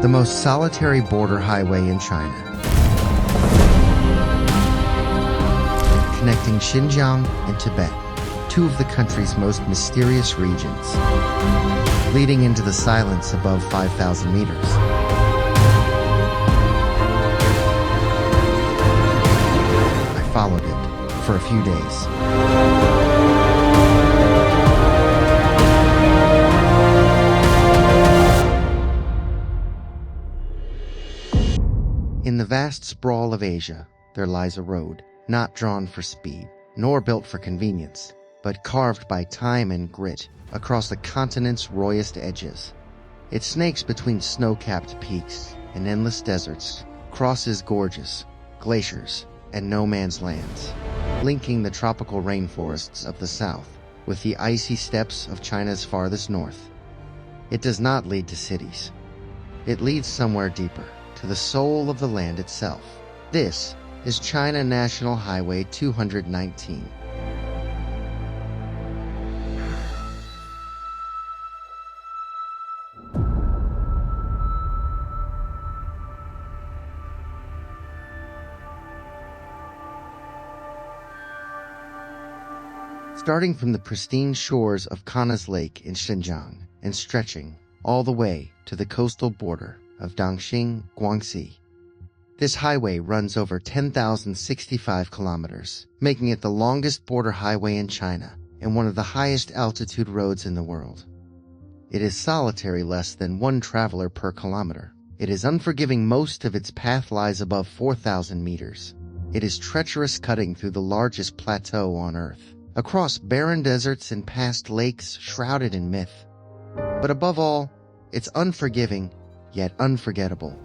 the most solitary border highway in China, connecting Xinjiang and Tibet, two of the country's most mysterious regions, leading into the silence above 5,000 meters. I followed it for a few days. In the vast sprawl of Asia, there lies a road, not drawn for speed, nor built for convenience, but carved by time and grit across the continent's royest edges. It snakes between snow-capped peaks and endless deserts, crosses gorges, glaciers, and no-man's lands, linking the tropical rainforests of the south with the icy steppes of China's farthest north. It does not lead to cities. It leads somewhere deeper, to the soul of the land itself. This is China National Highway 219. Starting from the pristine shores of Pangong Lake in Xinjiang and stretching all the way to the coastal border of Dongxing, Guangxi. This highway runs over 10,065 kilometers, making it the longest border highway in China and one of the highest altitude roads in the world. It is solitary, less than one traveler per kilometer. It is unforgiving. Most of its path lies above 4,000 meters. It is treacherous, cutting through the largest plateau on Earth, across barren deserts and past lakes shrouded in myth. But above all, it's unforgiving, yet unforgettable.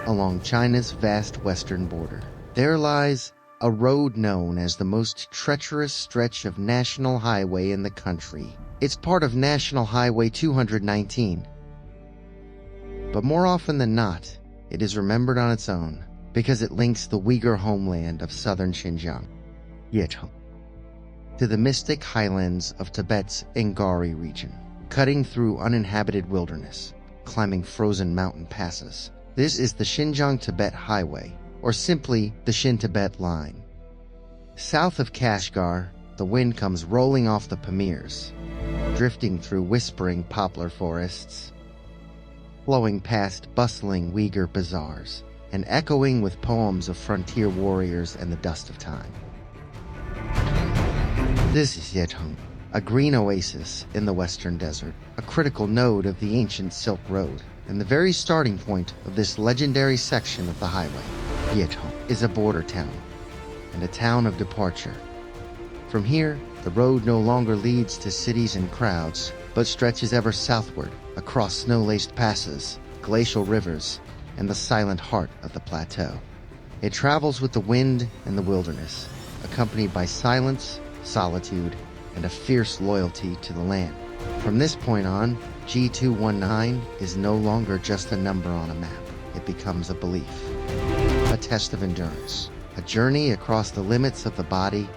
Along China's vast western border, there lies a road known as the most treacherous stretch of national highway in the country. It's part of National Highway 219. But more often than not, it is remembered on its own because it links the Uyghur homeland of southern Xinjiang, Yecheng, to the mystic highlands of Tibet's Ngari region, cutting through uninhabited wilderness, climbing frozen mountain passes. This is the Xinjiang-Tibet Highway, or simply the Xin-Tibet Line. South of Kashgar, the wind comes rolling off the Pamirs, drifting through whispering poplar forests, flowing past bustling Uyghur bazaars, and echoing with poems of frontier warriors and the dust of time. This is Yecheng, a green oasis in the western desert, a critical node of the ancient Silk Road, and the very starting point of this legendary section of the highway. Yecheng is a border town, and a town of departure. From here, the road no longer leads to cities and crowds, but stretches ever southward across snow-laced passes, glacial rivers, and the silent heart of the plateau. It travels with the wind and the wilderness, accompanied by silence, solitude, and a fierce loyalty to the land. From this point on, G219 is no longer just a number on a map. It becomes a belief, a test of endurance, a journey across the limits of the body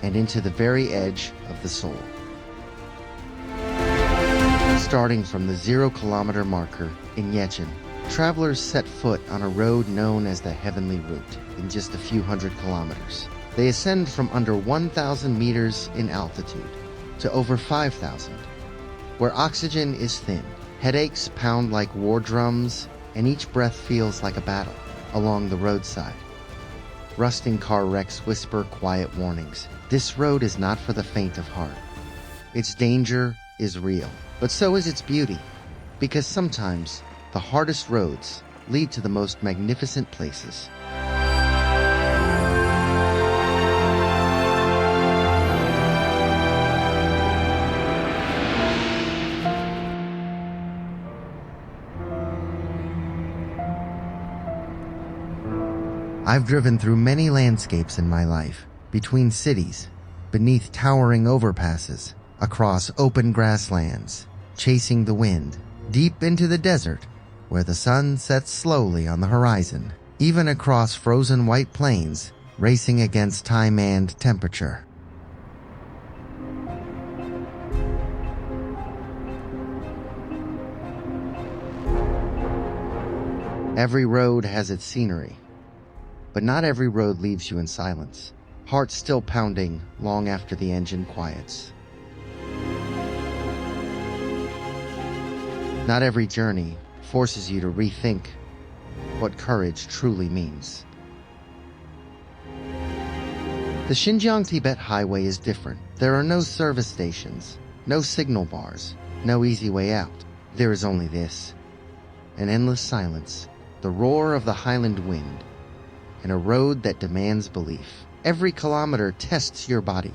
and into the very edge of the soul. Starting from the 0-kilometer marker in Yecheng, travelers set foot on a road known as the Heavenly Route in just a few hundred kilometers. They ascend from under 1,000 meters in altitude to over 5,000, where oxygen is thin, headaches pound like war drums, and each breath feels like a battle. Along the roadside, rusting car wrecks whisper quiet warnings. This road is not for the faint of heart. Its danger is real, but so is its beauty, because sometimes the hardest roads lead to the most magnificent places. I've driven through many landscapes in my life, between cities, beneath towering overpasses, across open grasslands, chasing the wind, deep into the desert, where the sun sets slowly on the horizon, even across frozen white plains, racing against time and temperature. Every road has its scenery, but not every road leaves you in silence. Heart still pounding long after the engine quiets. Not every journey forces you to rethink what courage truly means. The Xinjiang Tibet highway is different. There are no service stations, no signal bars, no easy way out. There is only this: an endless silence, the roar of the highland wind, and a road that demands belief. Every kilometer tests your body.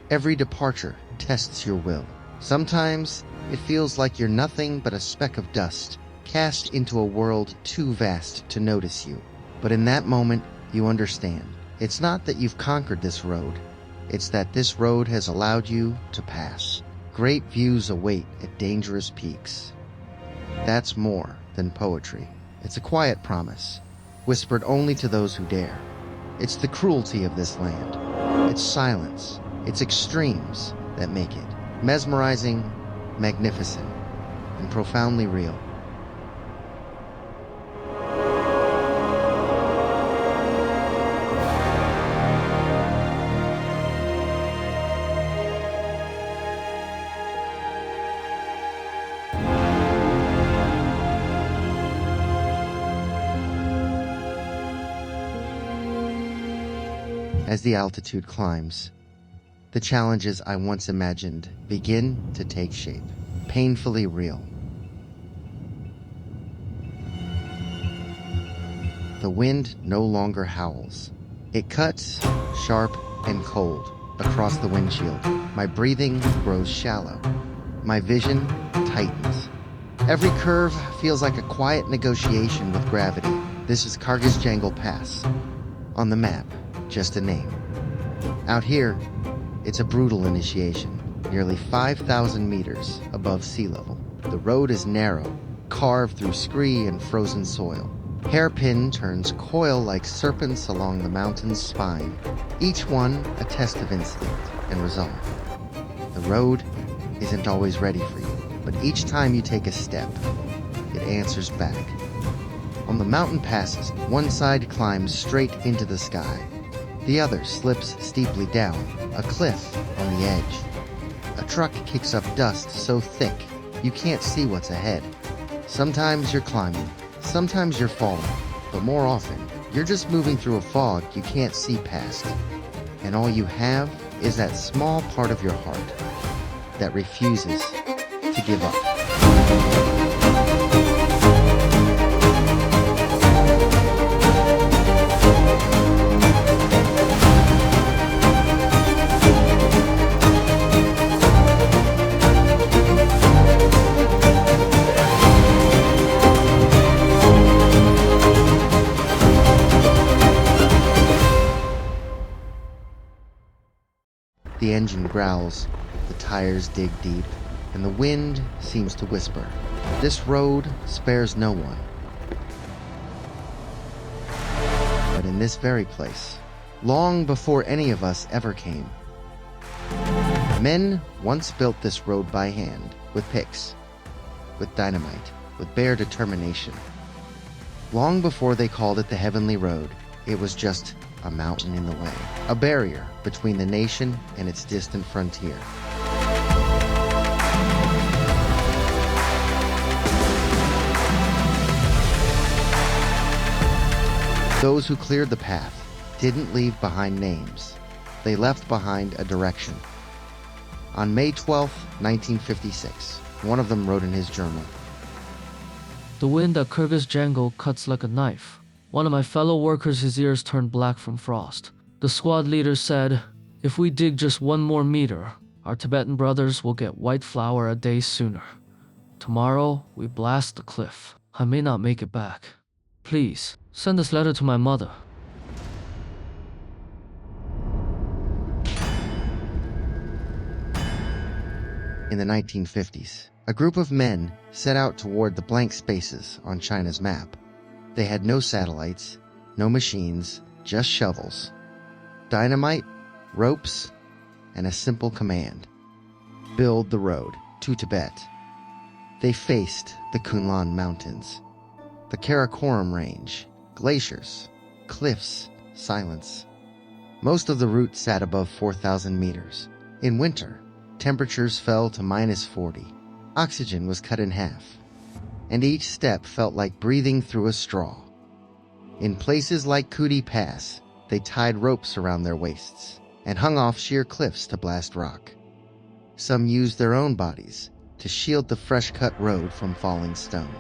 Every departure tests your will. Sometimes it feels like you're nothing but a speck of dust, cast into a world too vast to notice you. But in that moment, you understand. It's not that you've conquered this road. It's that this road has allowed you to pass. Great views await at dangerous peaks. That's more than poetry. It's a quiet promise, whispered only to those who dare. It's the cruelty of this land. It's silence. It's extremes that make it mesmerizing, magnificent, and profoundly real. As the altitude climbs, the challenges I once imagined begin to take shape, painfully real. The wind no longer howls. It cuts, sharp and cold, across the windshield. My breathing grows shallow. My vision tightens. Every curve feels like a quiet negotiation with gravity. This is Xinjiang Pass. On the map, just a name. Out here, it's a brutal initiation, nearly 5,000 meters above sea level. The road is narrow, carved through scree and frozen soil. Hairpin turns coil like serpents along the mountain's spine, each one a test of instinct and resolve. The road isn't always ready for you, but each time you take a step, it answers back. On the mountain passes, one side climbs straight into the sky. The other slips steeply down, a cliff on the edge. A truck kicks up dust so thick you can't see what's ahead. Sometimes you're climbing, sometimes you're falling, but more often, you're just moving through a fog you can't see past. And all you have is that small part of your heart that refuses to give up. The engine growls, the tires dig deep, and the wind seems to whisper. This road spares no one. But in this very place, long before any of us ever came, men once built this road by hand, with picks, with dynamite, with bare determination. Long before they called it the Heavenly Road, it was just a mountain in the way, a barrier between the nation and its distant frontier. Those who cleared the path didn't leave behind names. They left behind a direction. On May 12, 1956, one of them wrote in his journal, "The wind at Xinjiang cuts like a knife. One of my fellow workers, his ears turned black from frost. The squad leader said, if we dig just one more meter, our Tibetan brothers will get white flour a day sooner. Tomorrow, we blast the cliff. I may not make it back. Please, send this letter to my mother." In the 1950s, a group of men set out toward the blank spaces on China's map. They had no satellites, no machines, just shovels, dynamite, ropes, and a simple command: build the road to Tibet. They faced the Kunlun Mountains, The Karakoram Range, glaciers, cliffs, silence. Most of the route sat above 4,000 meters. In winter, temperatures fell to -40. Oxygen was cut in half, and each step felt like breathing through a straw. In places like Kuti Pass, they tied ropes around their waists and hung off sheer cliffs to blast rock. Some used their own bodies to shield the fresh-cut road from falling stone.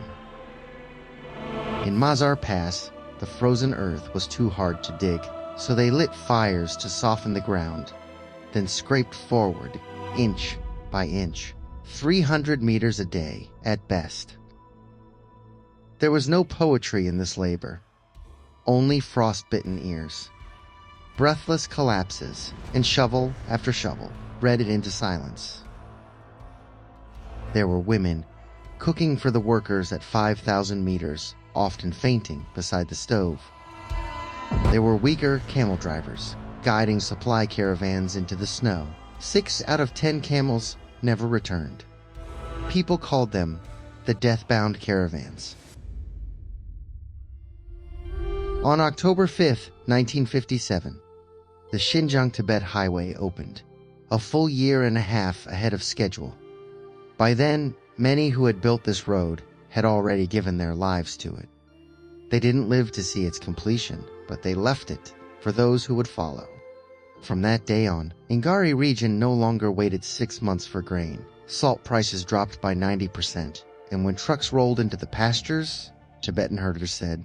In Mazar Pass, the frozen earth was too hard to dig, so they lit fires to soften the ground, then scraped forward, inch by inch, 300 meters a day at best. There was no poetry in this labor, only frostbitten ears. Breathless collapses, and shovel after shovel read it into silence. There were women cooking for the workers at 5,000 meters, often fainting beside the stove. There were weaker camel drivers guiding supply caravans into the snow. 6 out of 10 camels never returned. People called them the death-bound caravans. On October 5, 1957, the Xinjiang-Tibet highway opened, a full year and a half ahead of schedule. By then, many who had built this road had already given their lives to it. They didn't live to see its completion, but they left it for those who would follow. From that day on, Ngari region no longer waited 6 months for grain. Salt prices dropped by 90%, and when trucks rolled into the pastures, Tibetan herders said,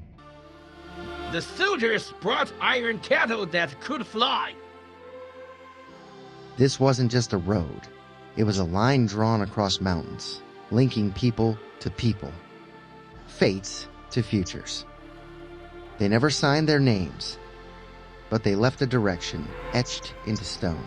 "The soldiers brought iron cattle that could fly." This wasn't just a road. It was a line drawn across mountains, linking people to people, fates to futures. They never signed their names, but they left a direction etched into stone.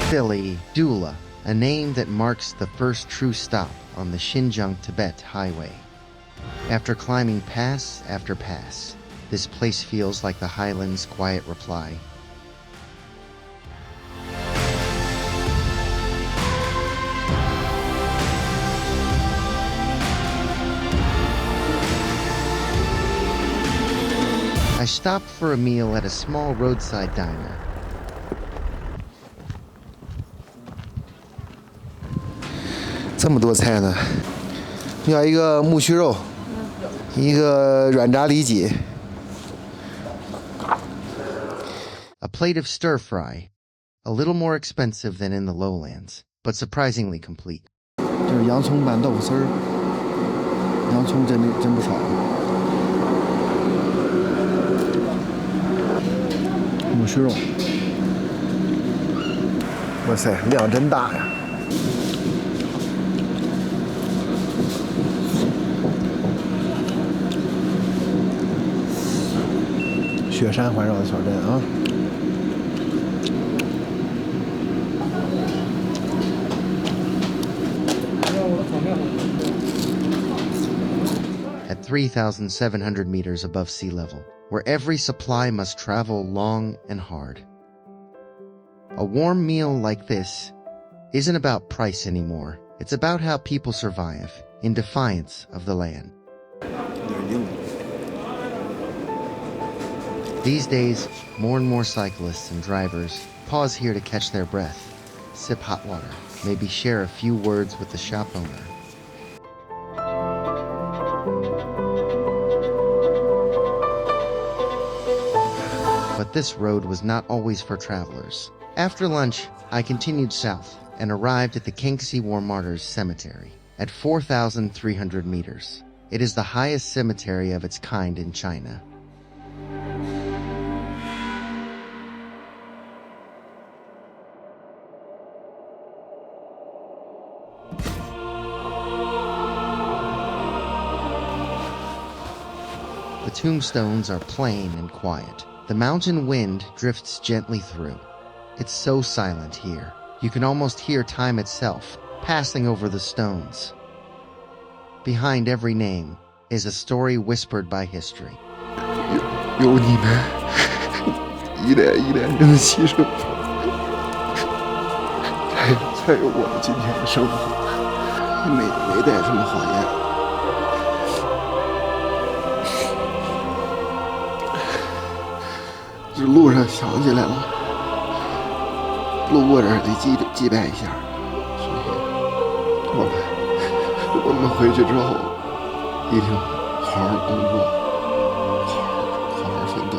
Zadoula, a name that marks the first true stop on the Xinjiang-Tibet highway. After climbing pass after pass, this place feels like the highlands' quiet reply. I stopped for a meal at a small roadside diner. 这么多菜呢，要一个木须肉，一个软炸里脊。A plate of stir fry, a little more expensive than in the lowlands, but surprisingly complete. 就是洋葱拌豆腐丝儿，洋葱真不少。木须肉，哇塞，量真大呀！ 雪山环绕的小镇啊。At 3,700 meters above sea level, where every supply must travel long and hard. A warm meal like this isn't about price anymore. It's about how people survive in defiance of the land. These days, more and more cyclists and drivers pause here to catch their breath, sip hot water, maybe share a few words with the shop owner. But this road was not always for travelers. After lunch, I continued south and arrived at the Kangxi War Martyrs Cemetery at 4,300 meters. It is the highest cemetery of its kind in China. The tombstones are plain and quiet. The mountain wind drifts gently through. It's so silent here. You can almost hear time itself passing over the stones. Behind every name is a story whispered by history. 有你们一代一代人的牺牲，才有我们今天的生活。没带什么好烟，这路上想起来了，路过这儿得祭拜一下，所以我们回去之后一定好好工作，好好奋斗。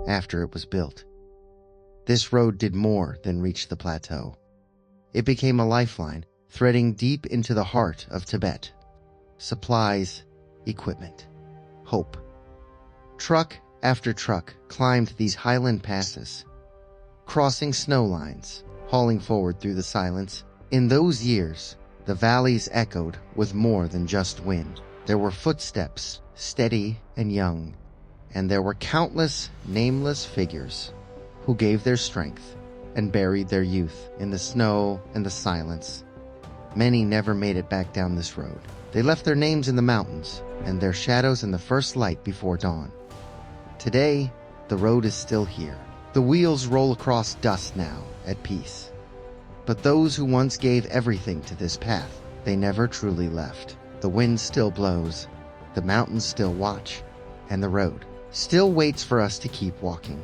After it was built, this road did more than reach the plateau. It became a lifeline, threading deep into the heart of Tibet. Supplies, equipment, hope. Truck after truck climbed these highland passes, crossing snow lines, hauling forward through the silence. In those years, the valleys echoed with more than just wind. There were footsteps, steady and young, and there were countless nameless figures who gave their strength and buried their youth in the snow and the silence. Many never made it back down this road. They left their names in the mountains and their shadows in the first light before dawn. Today, the road is still here. The wheels roll across dust now, at peace. But those who once gave everything to this path, they never truly left. The wind still blows, the mountains still watch, and the road still waits for us to keep walking.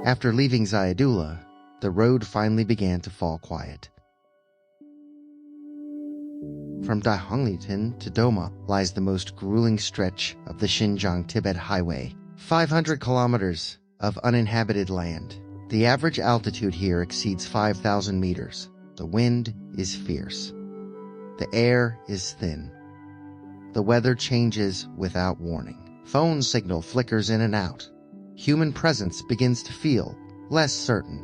After leaving Zadoula, the road finally began to fall quiet. From Dahanglitan to Doma lies the most grueling stretch of the Xinjiang Tibet highway, 500 kilometers of uninhabited land. The average altitude here exceeds 5,000 meters. The wind is fierce. The air is thin. The weather changes without warning. Phone signal flickers in and out. Human presence begins to feel less certain.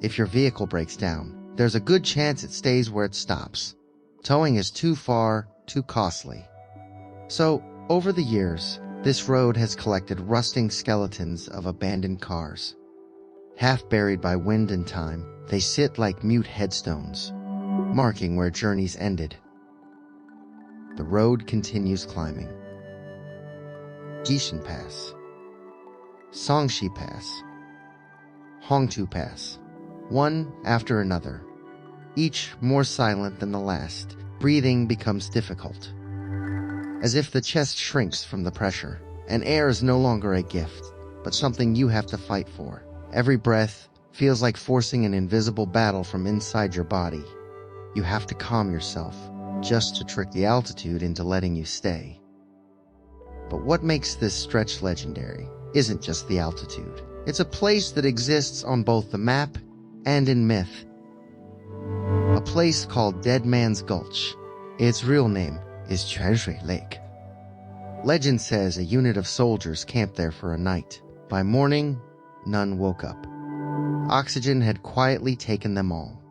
If your vehicle breaks down, there's a good chance it stays where it stops. Towing is too far, too costly. So, over the years, this road has collected rusting skeletons of abandoned cars. Half buried by wind and time, they sit like mute headstones, marking where journeys ended. The road continues climbing. Jishan Pass, Songshi Pass, Hongtu Pass, one after another, each more silent than the last. Breathing becomes difficult, as if the chest shrinks from the pressure, and air is no longer a gift, but something you have to fight for. Every breath feels like forcing an invisible battle from inside your body. You have to calm yourself, just to trick the altitude into letting you stay. But what makes this stretch legendary isn't just the altitude. It's a place that exists on both the map and in myth. A place called Dead Man's Gulch. Its real name is Treacherous Lake. Legend says a unit of soldiers camped there for a night. By morning, none woke up. Oxygen had quietly taken them all.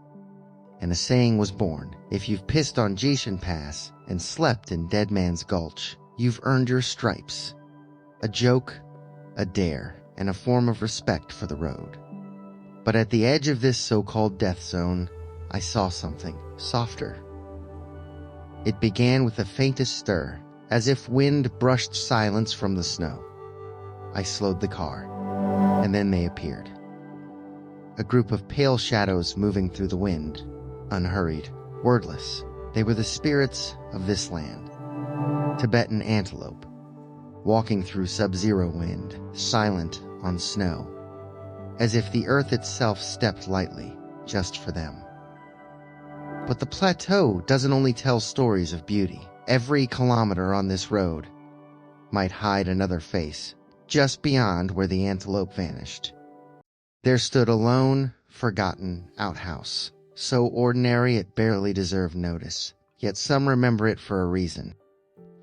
And a saying was born: if you've pissed on Jishan Pass and slept in Dead Man's Gulch, you've earned your stripes. A joke, a dare, and a form of respect for the road. But at the edge of this so-called death zone, I saw something softer. It began with the faintest stir, as if wind brushed silence from the snow. I slowed the car, and then they appeared. A group of pale shadows moving through the wind, unhurried, wordless. They were the spirits of this land. Tibetan antelope, walking through sub-zero wind, silent on snow, as if the earth itself stepped lightly, just for them. But the plateau doesn't only tell stories of beauty. Every kilometer on this road might hide another face, just beyond where the antelope vanished. There stood a lone, forgotten outhouse, so ordinary it barely deserved notice, yet some remember it for a reason.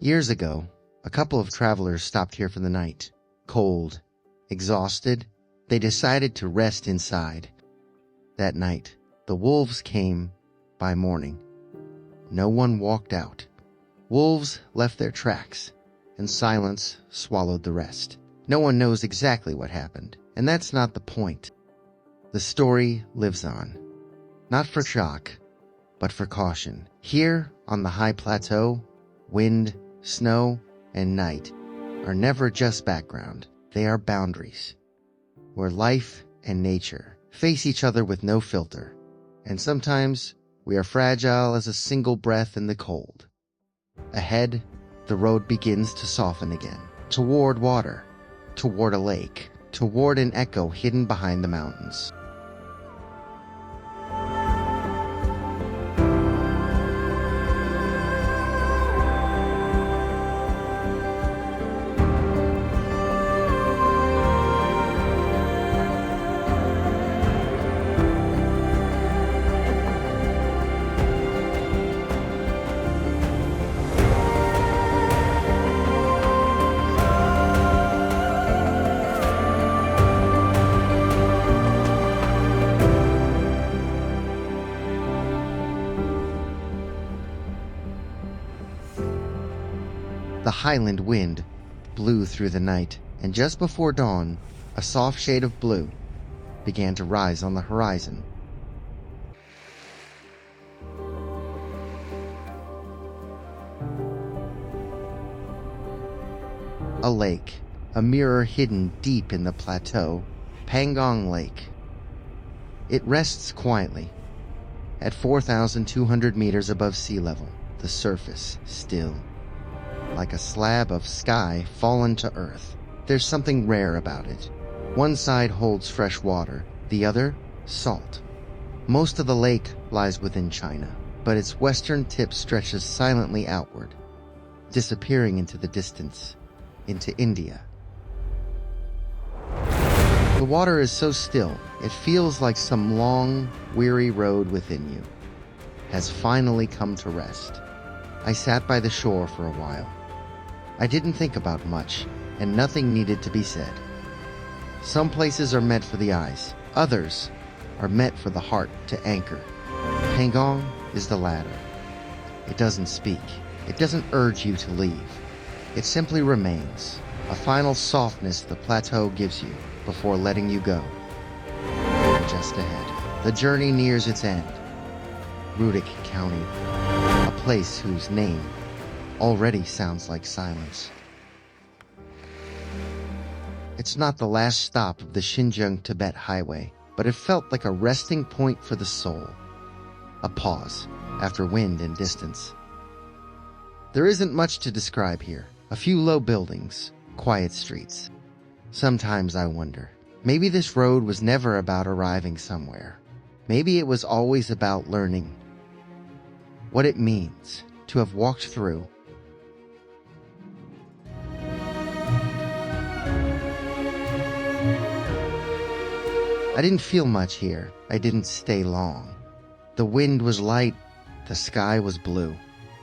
Years ago, a couple of travelers stopped here for the night. Cold, exhausted, they decided to rest inside. That night, the wolves came by morning. No one walked out. Wolves left their tracks, and silence swallowed the rest. No one knows exactly what happened, and that's not the point. The story lives on. Not for shock, but for caution. Here, on the high plateau, wind, snow, and night are never just background. They are boundaries, where life and nature face each other with no filter. And sometimes we are fragile as a single breath in the cold. Ahead, the road begins to soften again, toward water, toward a lake, toward an echo hidden behind the mountains. The highland wind blew through the night, and just before dawn, a soft shade of blue began to rise on the horizon. A lake, a mirror hidden deep in the plateau, Pangong Lake. It rests quietly, at 4,200 meters above sea level, the surface still. Like a slab of sky fallen to earth. There's something rare about it. One side holds fresh water, the other, salt. Most of the lake lies within China, but its western tip stretches silently outward, disappearing into the distance, into India. The water is so still, it feels like some long, weary road within you has finally come to rest. I sat by the shore for a while. I didn't think about much, and nothing needed to be said. Some places are meant for the eyes, others are meant for the heart to anchor. Pangong is the latter. It doesn't speak. It doesn't urge you to leave. It simply remains, a final softness the plateau gives you before letting you go. And just ahead, the journey nears its end. Rudik County, a place whose name already sounds like silence. It's not the last stop of the Xinjiang Tibet highway, but it felt like a resting point for the soul. A pause after wind and distance. There isn't much to describe here. A few low buildings, quiet streets. Sometimes I wonder, maybe this road was never about arriving somewhere. Maybe it was always about learning what it means to have walked through. I didn't feel much here. I didn't stay long. The wind was light, the sky was blue,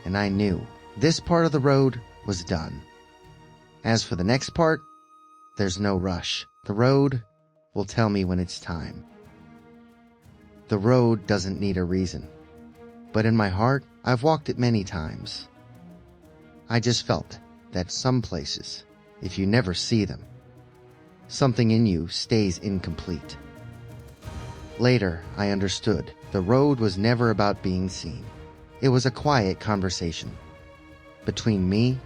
and I knew this part of the road was done. As for the next part, there's no rush. The road will tell me when it's time. The road doesn't need a reason. But in my heart, I've walked it many times. I just felt that some places, if you never see them, something in you stays incomplete. Later, I understood the road was never about being seen. It was a quiet conversation between me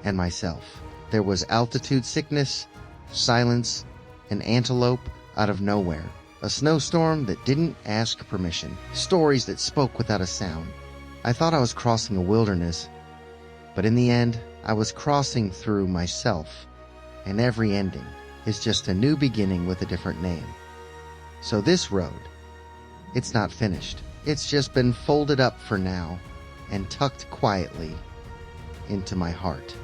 and myself. There was altitude sickness, silence, an antelope out of nowhere, a snowstorm that didn't ask permission, stories that spoke without a sound. I thought I was crossing a wilderness, but in the end, I was crossing through myself, and every ending is just a new beginning with a different name. So this road, it's not finished. It's just been folded up for now and tucked quietly into my heart.